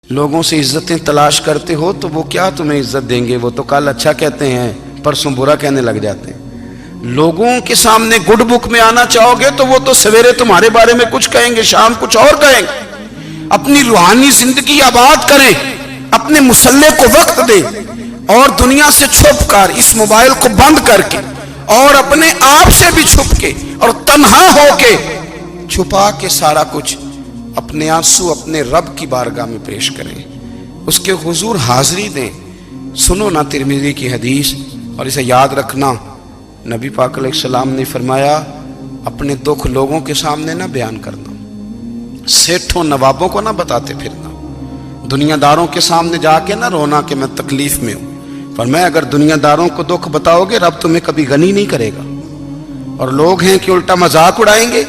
لوگوں سے عزتیں تلاش کرتے ہو تو وہ کیا تمہیں عزت دیں گے؟ وہ تو کل اچھا کہتے ہیں، پرسوں برا کہنے لگ جاتے ہیں۔ لوگوں کے سامنے گڈ بک میں آنا چاہو گے تو وہ تو سویرے تمہارے بارے میں کچھ کہیں گے، شام کچھ اور کہیں گے۔ اپنی روحانی زندگی آباد کریں، اپنے مسلح کو وقت دیں، اور دنیا سے چھپ کر، اس موبائل کو بند کر کے، اور اپنے آپ سے بھی چھپ کے اور تنہا ہو کے، چھپا کے سارا کچھ اپنے آنسو اپنے رب کی بارگاہ میں پیش کریں، اس کے حضور حاضری دیں۔ سنو نا ترمذی کی حدیث، اور اسے یاد رکھنا، نبی پاک علیہ السلام نے فرمایا اپنے دکھ لوگوں کے سامنے نہ بیان کرنا، سیٹھوں نوابوں کو نہ بتاتے پھرنا، دنیا داروں کے سامنے جا کے نہ رونا کہ میں تکلیف میں ہوں۔ فرمایا اگر دنیا داروں کو دکھ بتاؤ گے رب تمہیں کبھی غنی نہیں کرے گا، اور لوگ ہیں کہ الٹا مذاق اڑائیں گے۔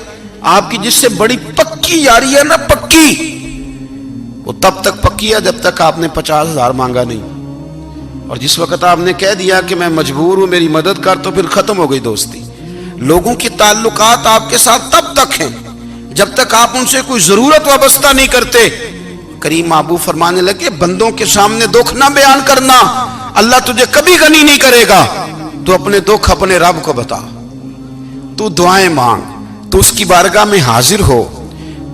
آپ کی جس سے بڑی پکی یاری ہے نا، پکی، وہ تب تک پکی ہے جب تک آپ نے 50,000 مانگا نہیں، اور جس وقت آپ نے کہہ دیا کہ میں مجبور ہوں میری مدد کر، تو پھر ختم ہو گئی دوستی۔ لوگوں کی تعلقات آپ کے ساتھ تب تک ہیں جب تک آپ ان سے کوئی ضرورت وابستہ نہیں کرتے۔ کریم محبوب فرمانے لگے بندوں کے سامنے دکھ نہ بیان کرنا، اللہ تجھے کبھی غنی نہیں کرے گا۔ تو اپنے دکھ اپنے رب کو بتا، تو دعائیں مانگ، تو اس کی بارگاہ میں حاضر ہو،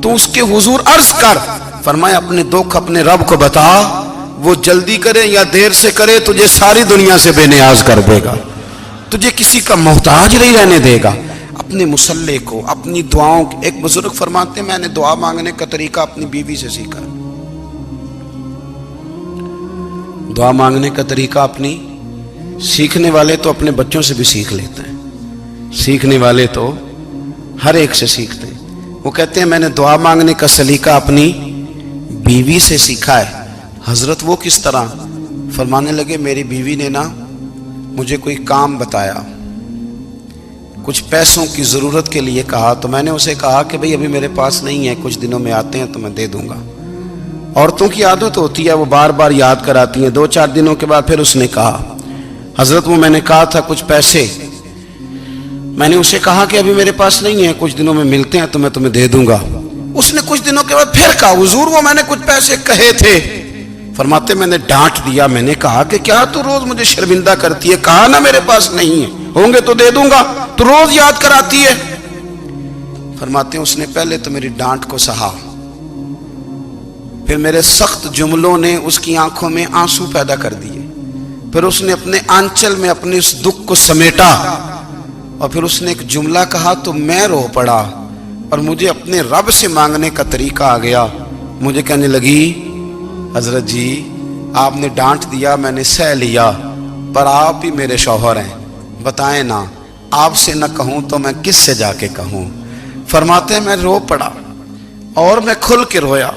تو اس کے حضور عرض کر۔ فرمایا اپنے دکھ اپنے رب کو بتا، وہ جلدی کرے یا دیر سے کرے تجھے ساری دنیا سے بے نیاز کر دے گا، تجھے کسی کا محتاج نہیں رہنے دے گا۔ اپنے مسلح کو، اپنی دعاؤں، ایک بزرگ فرماتے ہیں میں نے دعا مانگنے کا طریقہ اپنی بیوی سے سیکھا، دعا مانگنے کا طریقہ اپنی، سیکھنے والے تو اپنے بچوں سے بھی سیکھ لیتے ہیں، سیکھنے والے تو ہر ایک سے سیکھتے ہیں۔ وہ کہتے ہیں میں نے دعا مانگنے کا سلیقہ اپنی بیوی سے سیکھا ہے۔ حضرت وہ کس طرح؟ فرمانے لگے میری بیوی نے نا مجھے کوئی کام بتایا، کچھ پیسوں کی ضرورت کے لیے کہا، تو میں نے اسے کہا کہ بھئی ابھی میرے پاس نہیں ہے، کچھ دنوں میں آتے ہیں تو میں دے دوں گا۔ عورتوں کی عادت ہوتی ہے وہ بار بار یاد کراتی ہیں، 2-4 دنوں کے بعد پھر اس نے کہا حضرت وہ میں نے کہا تھا کچھ پیسے، میں نے اسے کہا کہ ابھی میرے پاس نہیں ہے، کچھ دنوں میں ملتے ہیں تو میں تمہیں دے دوں گا۔ اس نے کچھ دنوں کے بعد پھر کہا حضور وہ میں نے کچھ پیسے کہے تھے۔ فرماتے میں نے ڈانٹ دیا، میں نے کہا کہ کیا تو روز مجھے شرمندہ کرتی ہے، کہا نا میرے پاس نہیں ہے، ہوں گے تو دے دوں گا، تو روز یاد کراتی ہے۔ فرماتے ہیں اس نے پہلے تو میری ڈانٹ کو سہا، پھر میرے سخت جملوں نے اس کی آنکھوں میں آنسو پیدا کر دیے، پھر اس نے اپنے آنچل میں اپنے اس دکھ کو سمیٹا، اور پھر اس نے ایک جملہ کہا تو میں رو پڑا، اور مجھے اپنے رب سے مانگنے کا طریقہ آ گیا۔ مجھے کہنے لگی حضرت جی آپ نے ڈانٹ دیا میں نے سہ لیا، پر آپ ہی میرے شوہر ہیں، بتائیں نا آپ سے نہ کہوں تو میں کس سے جا کے کہوں۔ فرماتے ہیں میں رو پڑا، اور میں کھل کے رویا،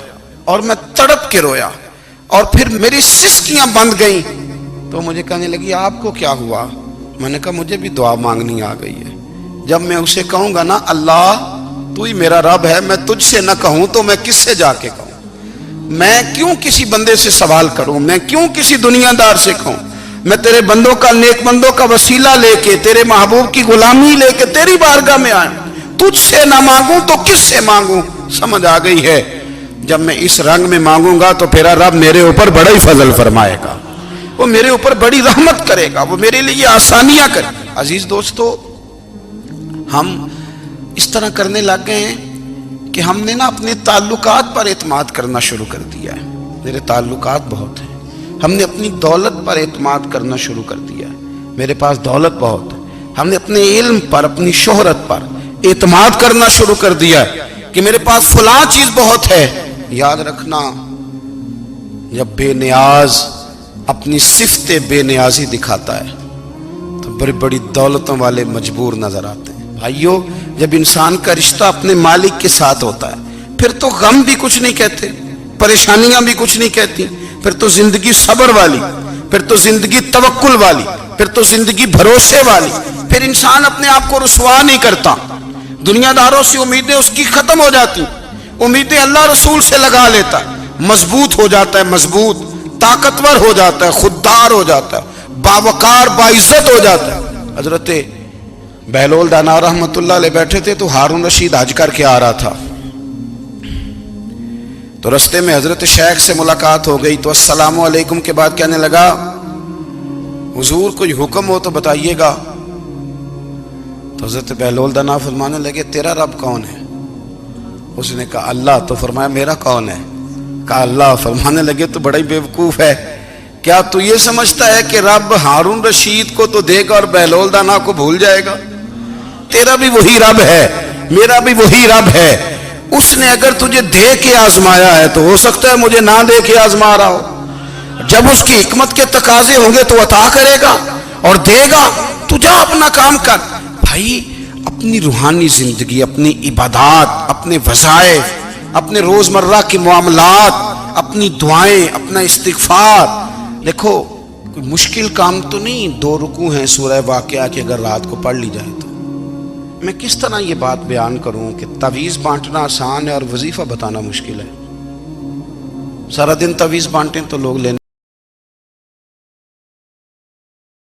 اور میں تڑپ کے رویا، اور پھر میری سسکیاں بند گئیں۔ تو مجھے کہنے لگی آپ کو کیا ہوا؟ میں نے کہا مجھے بھی دعا مانگنی آ گئی ہے۔ جب میں اسے کہوں گا نا اللہ تو ہی میرا رب ہے، میں تجھ سے نہ کہوں تو میں کس سے جا کے کہوں؟ میں کیوں کسی بندے سے سوال کروں؟ میں کیوں کسی دنیا دار سے کہوں؟ میں تیرے بندوں کا، نیک بندوں کا وسیلہ لے کے، تیرے محبوب کی غلامی لے کے تیری بارگاہ میں آیا، تجھ سے نہ مانگوں تو کس سے مانگوں؟ سمجھ آ گئی ہے جب میں اس رنگ میں مانگوں گا تو پھر رب میرے اوپر بڑا ہی فضل فرمائے گا، وہ میرے اوپر بڑی رحمت کرے گا، وہ میرے لیے آسانیاں کرے گا۔ عزیز دوستو ہم اس طرح کرنے لگ گئے ہیں کہ ہم نے نا اپنے تعلقات پر اعتماد کرنا شروع کر دیا ہے۔ میرے تعلقات بہت ہیں، ہم نے اپنی دولت پر اعتماد کرنا شروع کر دیا ہے، میرے پاس دولت بہت ہے۔ ہم نے اپنے علم پر، اپنی شہرت پر اعتماد کرنا شروع کر دیا ہے کہ میرے پاس فلاں چیز بہت ہے۔ یاد رکھنا جب بے نیاز اپنی صفت بے نیازی دکھاتا ہے تو بڑی بڑی دولتوں والے مجبور نظر آتے ہیں۔ بھائیو جب انسان کا رشتہ اپنے مالک کے ساتھ ہوتا ہے پھر تو غم بھی کچھ نہیں کہتے، پریشانیاں بھی کچھ نہیں کہتی، پھر تو زندگی صبر والی، پھر تو زندگی توکل والی، پھر تو زندگی بھروسے والی، پھر انسان اپنے آپ کو رسوا نہیں کرتا، دنیا داروں سے امیدیں اس کی ختم ہو جاتی، امیدیں اللہ رسول سے لگا لیتا ہے، مضبوط ہو جاتا ہے، مضبوط، طاقتور ہو جاتا ہے، خوددار ہو جاتا ہے، باوقار باعزت ہو جاتا ہے۔ حضرت بہلول دانا رحمت اللہ علیہ بیٹھے تھے تو ہارون رشید حج کر کے آ رہا تھا، تو رستے میں حضرت شیخ سے ملاقات ہو گئی تو السلام علیکم کے بعد کہنے لگا حضور کوئی حکم ہو تو بتائیے گا. تو حضرت بہلول دانا فرمانے لگے تیرا رب کون ہے؟ اس نے کہا اللہ. تو فرمایا میرا کون ہے؟ کہا اللہ. فرمانے لگے تو بڑا ہی بیوقوف ہے، کیا تو یہ سمجھتا ہے کہ رب ہارون رشید کو تو دے گا اور بہلول دانا کو بھول جائے گا؟ تیرا بھی وہی رب ہے، میرا بھی وہی رب ہے. اس نے اگر تجھے دے کے آزمایا ہے تو ہو سکتا ہے مجھے نہ دے کے آزما رہا ہو. جب اس کی حکمت کے تقاضے ہوں گے تو عطا کرے گا اور دے گا. تو جا اپنا کام کر. بھائی اپنی روحانی زندگی، اپنی عبادات، اپنے وظائف، اپنے روزمرہ کے معاملات، اپنی دعائیں، اپنا استغفار. دیکھو کوئی مشکل کام تو نہیں، 2 رکوع ہیں سورہ واقعہ کی اگر رات کو پڑھ لی جائے تو. میں کس طرح یہ بات بیان کروں کہ تعویذ بانٹنا آسان ہے اور وظیفہ بتانا مشکل ہے. سارا دن تعویذ بانٹیں تو لوگ لینے